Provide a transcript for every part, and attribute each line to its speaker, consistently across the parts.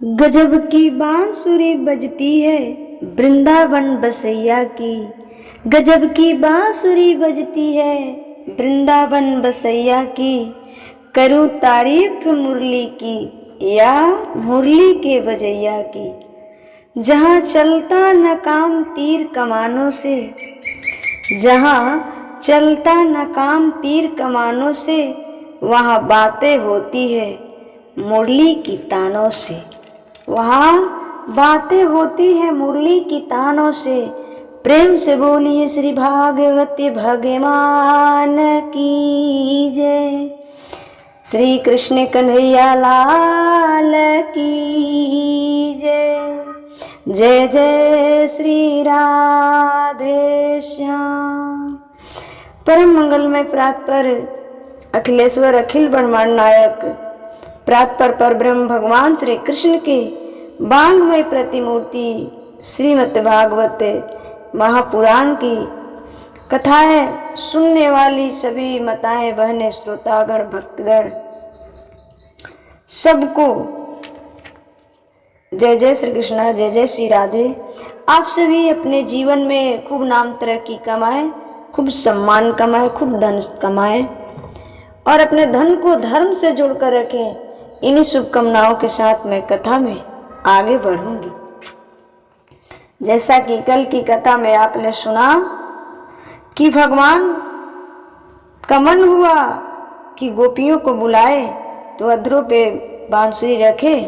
Speaker 1: गजब की बांसुरी बजती है वृंदावन बसैया की। गजब की बांसुरी बजती है वृंदावन बसैया की। करूं तारीफ मुरली की या मुरली के बजैया की। जहाँ चलता न काम तीर कमानों से, जहाँ चलता न काम तीर कमानों से, वहाँ बातें होती है मुरली की तानों से। वहाँ बातें होती है मुरली की तानों से। प्रेम से बोलिए श्री भागवती भगवान की जय। श्री कृष्ण कन्हैया लाल की जय। जय जय श्री राधे श्याम। परम मंगलमय प्रातपर अखिलेश्वर अखिल ब्रह्मांड नायक प्रातपर पर ब्रह्म भगवान श्री कृष्ण के वांग्मय प्रतिमूर्ति श्रीमद् भागवत महापुराण की कथाएं सुनने वाली सभी माताएं बहनें श्रोतागण भक्तगण सबको जय जय श्री कृष्णा, जय जय श्री राधे। आप सभी अपने जीवन में खूब नाम तरक्की कमाएं, खूब सम्मान कमाएं, खूब धन कमाएं और अपने धन को धर्म से जोड़कर रखें। इन्हीं शुभकामनाओं के साथ मैं कथा में आगे बढ़ूंगी। जैसा कि कल की कथा में आपने सुना कि भगवान का मन हुआ कि गोपियों को बुलाए तो अधरों पे बांसुरी रखे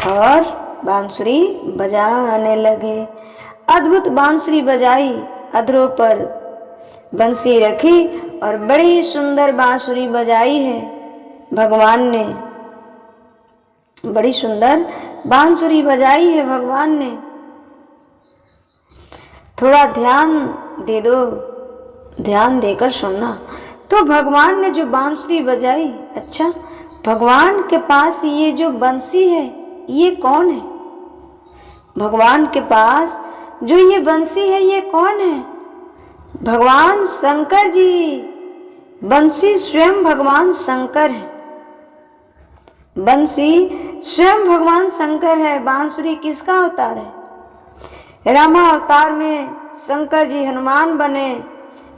Speaker 1: और बांसुरी बजाने लगे। अद्भुत बांसुरी बजाई, अधरों पर बंसी रखी और बड़ी सुंदर बांसुरी बजाई है भगवान ने। बड़ी सुंदर बांसुरी बजाई है भगवान ने। थोड़ा ध्यान दे दो, ध्यान देकर सुनना। तो भगवान ने जो बांसुरी बजाई, अच्छा भगवान के पास ये जो बंसी है ये कौन है? भगवान के पास जो ये बंसी है ये कौन है? भगवान शंकर जी। बंसी स्वयं भगवान शंकर है। बंसी स्वयं भगवान शंकर है। बांसुरी किसका अवतार है? रामा अवतार में शंकर जी हनुमान बने,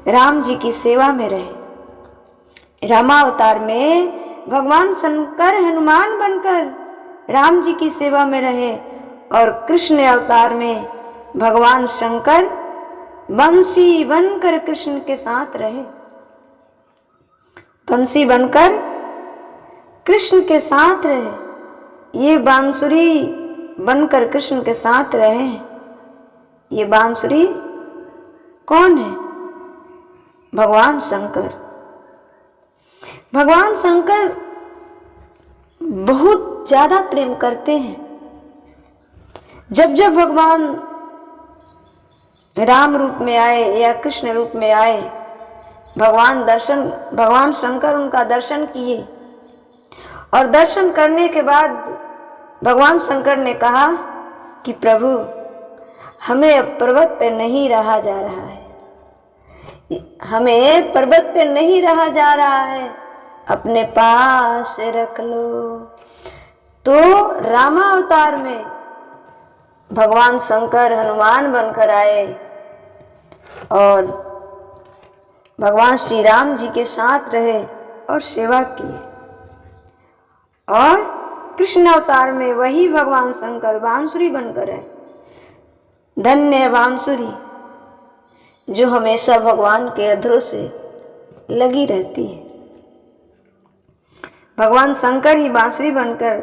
Speaker 1: राम जी की सेवा में रहे। रामा अवतार में भगवान शंकर हनुमान बनकर राम जी की सेवा में रहे और कृष्ण अवतार में भगवान शंकर बंसी बनकर कृष्ण के साथ रहे। बंसी बनकर कृष्ण के साथ रहे। ये बांसुरी बनकर कृष्ण के साथ रहे। ये बांसुरी कौन है? भगवान शंकर। भगवान शंकर बहुत ज्यादा प्रेम करते हैं। जब जब भगवान राम रूप में आए या कृष्ण रूप में आए, भगवान शंकर उनका दर्शन किए और दर्शन करने के बाद भगवान शंकर ने कहा कि प्रभु हमें अब पर्वत पे नहीं रहा जा रहा है, हमें पर्वत पे नहीं रहा जा रहा है, अपने पास रख लो। तो रामा अवतार में भगवान शंकर हनुमान बनकर आए और भगवान श्री राम जी के साथ रहे और सेवा की। और कृष्ण अवतार में वही भगवान शंकर बांसुरी बनकर है। धन्य बांसुरी जो हमेशा भगवान के अधरों से लगी रहती है। भगवान शंकर ही बांसुरी बनकर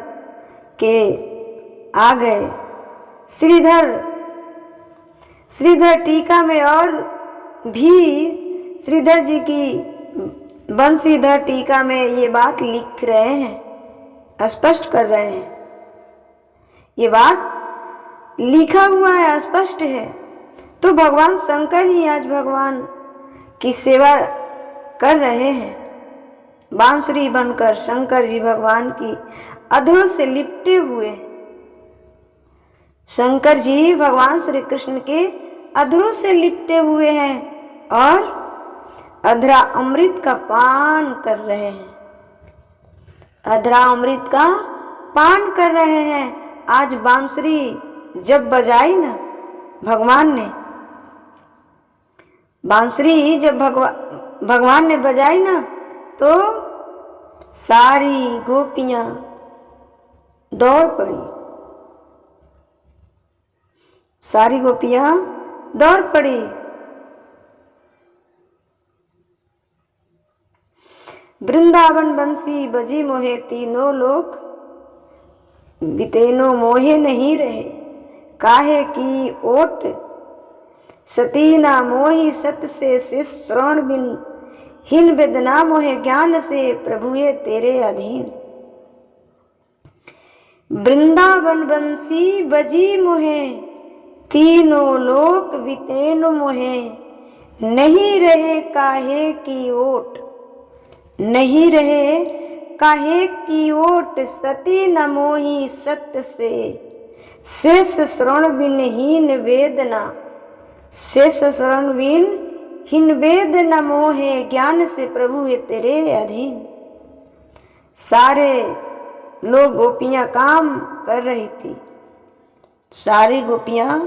Speaker 1: के आ गए। श्रीधर टीका में और भी श्रीधर जी की बंसीधर टीका में ये बात लिख रहे हैं, स्पष्ट कर रहे हैं। ये बात लिखा हुआ है, स्पष्ट है। तो भगवान शंकर ही आज भगवान की सेवा कर रहे हैं। बांसुरी बनकर शंकर जी भगवान की अधरों से लिपटे हुए। शंकर जी भगवान श्री कृष्ण के अधरों से लिपटे हुए हैं और अधरा अमृत का पान कर रहे हैं। अधरा अमृत का पान कर रहे हैं। आज बांसुरी जब बजाई ना भगवान ने, बांसुरी जब भगवान ने बजाई ना तो सारी गोपियां दौड़ पड़ी, सारी गोपियां दौड़ पड़ी। वृंदावन बंसी बजी मोहे तीनों लोक, बितेनो मोहे नहीं रहे काहे की ओट, सती ना मोही सत से श्रवण बिन, हिन वेदना मोहे ज्ञान से प्रभुए तेरे अधीन। वृंदावन बंसी बजी मोहे तीनों लोक, बितेनो मोहे नहीं रहे काहे की ओट, नहीं रहे काहे की ओट, सती न मोही सत्य से शेष श्रवण बिन हीन वेदना, शेष श्रवण बिन हीन वेदना मोहे ज्ञान से प्रभु है तेरे अधीन। सारे लोग गोपियां काम कर रही थी, सारी गोपियां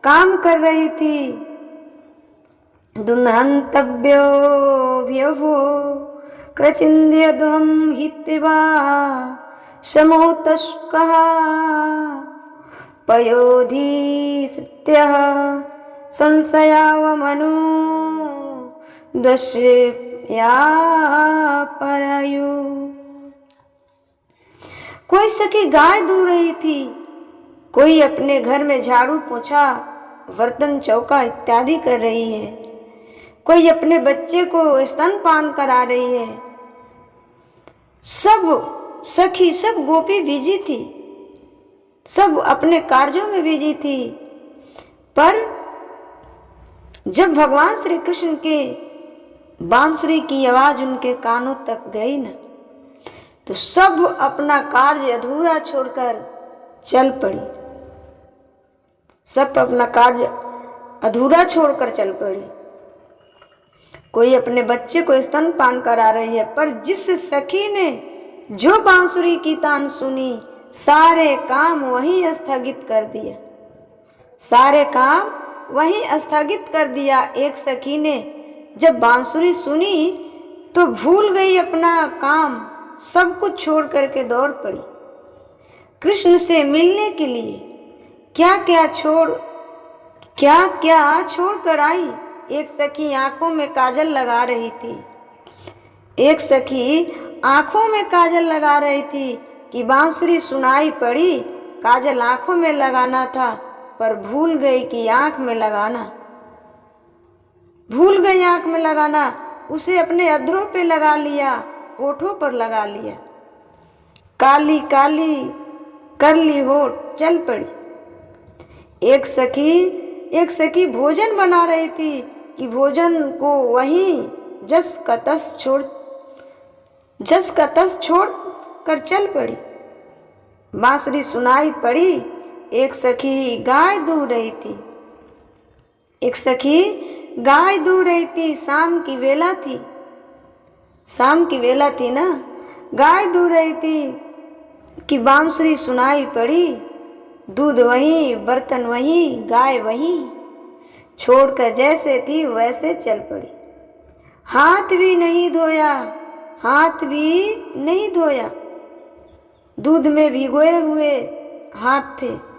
Speaker 1: काम कर रही थी। दुन्हन्तव्यो व्यभो क्रचिन्द्यध्वं हित्वा समोतस्कः, पयोधीसृत्यः संशयावमनु दश्या परयु। कोई सखी गाय दूह रही थी, कोई अपने घर में झाड़ू पोछा बर्तन चौका इत्यादि कर रही है, कोई अपने बच्चे को स्तनपान करा रही है। सब सखी सब गोपी बिजी थी, सब अपने कार्यों में बिजी थी। पर जब भगवान श्री कृष्ण के बांसुरी की आवाज उनके कानों तक गई ना तो सब अपना कार्य अधूरा छोड़कर चल पड़ी, सब अपना कार्य अधूरा छोड़कर चल पड़ी। कोई अपने बच्चे को स्तनपान करा रही है, पर जिस सखी ने जो बांसुरी की तान सुनी सारे काम वहीं स्थगित कर दिया, सारे काम वहीं स्थगित कर दिया। एक सखी ने जब बांसुरी सुनी तो भूल गई अपना काम, सब कुछ छोड़ करके दौड़ पड़ी कृष्ण से मिलने के लिए। क्या क्या छोड़ कर आई। एक सखी आंखों में काजल लगा रही थी, एक सखी आंखों में काजल लगा रही थी कि बांसुरी सुनाई पड़ी। काजल आंखों में लगाना था पर भूल गई कि आंख में लगाना, भूल गई आंख में लगाना। उसे अपने अधरों पे लगा लिया, होठों पर लगा लिया। काली काली कर ली होठ, चल पड़ी। एक सखी भोजन बना रही थी कि भोजन को वहीं जस का तस छोड़ कर चल पड़ी। बांसुरी सुनाई पड़ी। एक सखी गाय दूह रही थी, एक सखी गाय दूह रही थी। शाम की वेला थी, शाम की वेला थी ना, गाय दूह रही थी कि बांसुरी सुनाई पड़ी। दूध वहीं, बर्तन वहीं, गाय वहीं, छोड़कर जैसे थी वैसे चल पड़ी। हाथ भी नहीं धोया, हाथ भी नहीं धोया, दूध में भिगोए हुए हाथ थे।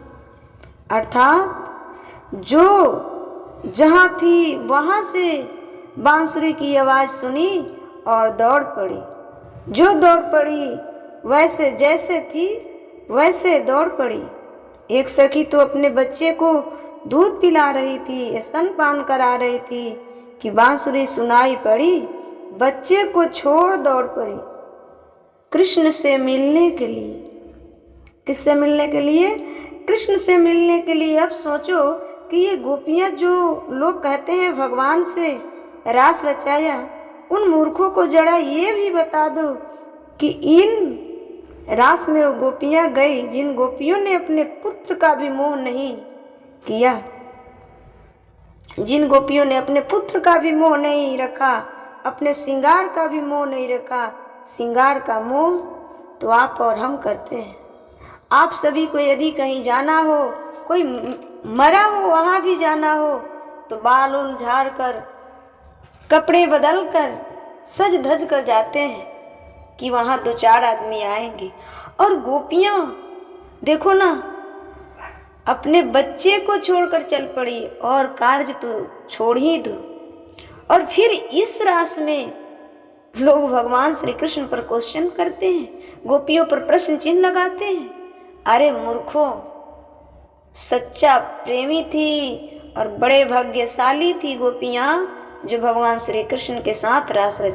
Speaker 1: अर्थात जो जहाँ थी वहाँ से बांसुरी की आवाज़ सुनी और दौड़ पड़ी। जो दौड़ पड़ी वैसे जैसे थी वैसे दौड़ पड़ी। एक सखी तो अपने बच्चे को दूध पिला रही थी, स्तनपान करा रही थी कि बांसुरी सुनाई पड़ी। बच्चे को छोड़ दौड़ पड़ी कृष्ण से मिलने के लिए। किससे मिलने के लिए? कृष्ण से मिलने के लिए। अब सोचो कि ये गोपियां जो लोग कहते हैं भगवान से रास रचाया, उन मूर्खों को जरा ये भी बता दो कि इन रास में वो गोपियां गई जिन गोपियों ने अपने पुत्र का भी मोह नहीं किया, जिन गोपियों ने अपने पुत्र का भी मोह नहीं रखा, अपने श्रृंगार का भी मोह नहीं रखा। श्रृंगार का मोह तो आप और हम करते हैं। आप सभी को यदि कहीं जाना हो, कोई मरा हो वहाँ भी जाना हो, तो बाल उल झाड़ कर, कपड़े बदल कर, सज धज कर जाते हैं कि वहाँ 2-4 आदमी आएंगे। और गोपियाँ देखो ना, अपने बच्चे को छोड़कर चल पड़ी और कार्य तो छोड़ ही दो। और फिर इस रास में लोग भगवान श्री कृष्ण पर क्वेश्चन करते हैं, गोपियों पर प्रश्न चिन्ह लगाते हैं। अरे मूर्खों, सच्चा प्रेमी थी और बड़े भाग्यशाली थी गोपियाँ जो भगवान श्री कृष्ण के साथ रास रच